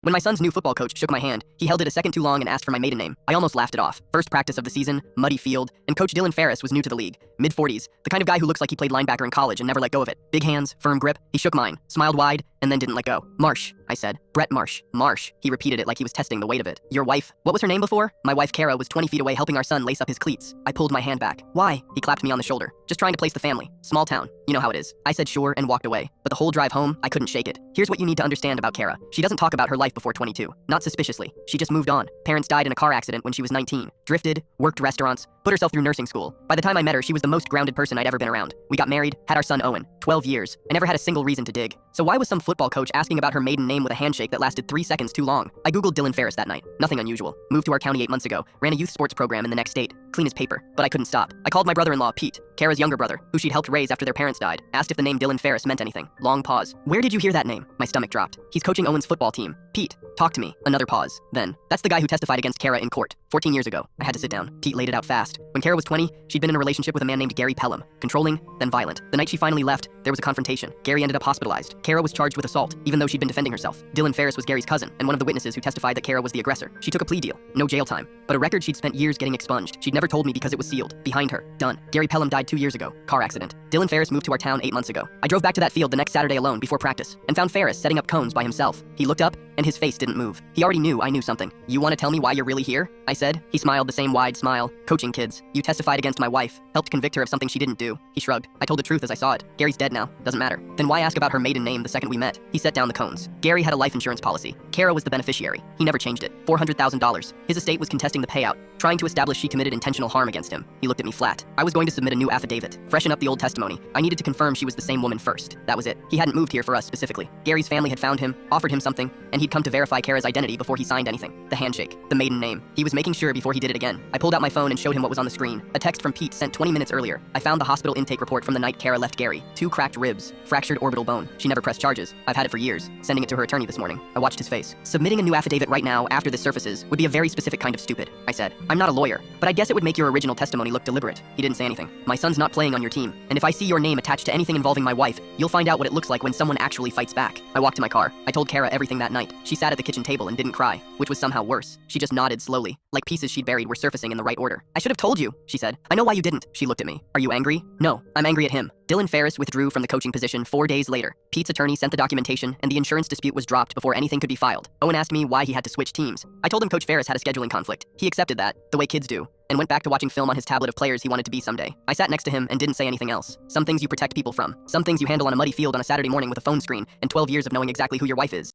When my son's new football coach shook my hand, he held it a second too long and asked for my maiden name. I almost laughed it off. First practice of the season, muddy field, and Coach Dylan Ferris was new to the league. Mid-40s, the kind of guy who looks like he played linebacker in college and never let go of it. Big hands, firm grip. He shook mine, smiled wide, and then didn't let go. Marsh, I said. Brett Marsh. Marsh. He repeated it like he was testing the weight of it. Your wife? What was her name before? My wife Kara was 20 feet away helping our son lace up his cleats. I pulled my hand back. Why? He clapped me on the shoulder. Just trying to place the family. Small town. You know how it is. I said sure and walked away. But the whole drive home, I couldn't shake it. Here's what you need to understand about Kara. She doesn't talk about her life before 22. Not suspiciously. She just moved on. Parents died in a car accident when she was 19. Drifted, worked restaurants, put herself through nursing school. By the time I met her, she was the most grounded person I'd ever been around. We got married, had our son Owen. 12 years. I never had a single reason to dig. So why was some football coach asking about her maiden name with a handshake that lasted 3 seconds too long? I googled Dylan Ferris that night. Nothing unusual. Moved to our county 8 months ago. Ran a youth sports program in the next state. Clean as paper. But I couldn't stop. I called my brother-in-law, Pete, Kara's younger brother, who she'd helped raise after their parents died. Asked if the name Dylan Ferris meant anything. Long pause. Where did you hear that name? My stomach dropped. He's coaching Owen's football team. Pete, talk to me. Another pause. Then, that's the guy who testified against Kara in court 14 years ago. I had to sit down. Pete laid it out fast. When Kara was 20, she'd been in a relationship with a man named Gary Pelham. Controlling, then violent. The night she finally left, there was a confrontation. Gary ended up hospitalized. Kara was charged with assault, even though she'd been defending herself. Dylan Ferris was Gary's cousin, and one of the witnesses who testified that Kara was the aggressor. She took a plea deal. No jail time. But a record she'd spent years getting expunged. She'd never told me because it was sealed. Behind her. Done. Gary Pelham died 2 years ago. Car accident. Dylan Ferris moved to our town 8 months ago. I drove back to that field the next Saturday alone before practice, and found Ferris setting up cones by himself. He looked up, and his face didn't move. He already knew I knew something. You want to tell me why you're really here? I said. He smiled the same wide smile. Coaching kids. You testified against my wife. Helped convict her of something she didn't do. He shrugged. I told the truth as I saw it. Gary's dead now. Doesn't matter. Then why ask about her maiden name the second we met? He set down the cones. Gary had a life insurance policy. Kara was the beneficiary. He never changed it. $400,000. His estate was contesting the payout, trying to establish she committed intentional harm against him. He looked at me flat. I was going to submit a new affidavit, freshen up the old testimony. I needed to confirm she was the same woman first. That was it. He hadn't moved here for us specifically. Gary's family had found him, offered him something, and he'd come to verify Kara's identity before he signed anything. The handshake. The maiden name. He was making sure before he did it again. I pulled out my phone and showed him what was on the screen. A text from Pete sent 20 minutes earlier. I found the hospital intake report from the night Kara left Gary. 2 cracked ribs. Fractured orbital bone. She never pressed charges. I've had it for years. Sending it to her attorney this morning. I watched his face. Submitting a new affidavit right now after this surfaces would be a very specific kind of stupid. I said. I'm not a lawyer, but I guess it would make your original testimony look deliberate. He didn't say anything. My son's not playing on your team, and if I see your name attached to anything involving my wife, you'll find out what it looks like when someone actually fights back. I walked to my car. I told Kara everything that night. She sat at the kitchen table and didn't cry, which was somehow worse. She just nodded slowly, like pieces she'd buried were surfacing in the right order. I should have told you, she said. I know why you didn't. She looked at me. Are you angry? No, I'm angry at him. Dylan Ferris withdrew from the coaching position 4 days later. Pete's attorney sent the documentation, and the insurance dispute was dropped before anything could be filed. Owen asked me why he had to switch teams. I told him Coach Ferris had a scheduling conflict. He accepted that, the way kids do, and went back to watching film on his tablet of players he wanted to be someday. I sat next to him and didn't say anything else. Some things you protect people from. Some things you handle on a muddy field on a Saturday morning with a phone screen and 12 years of knowing exactly who your wife is.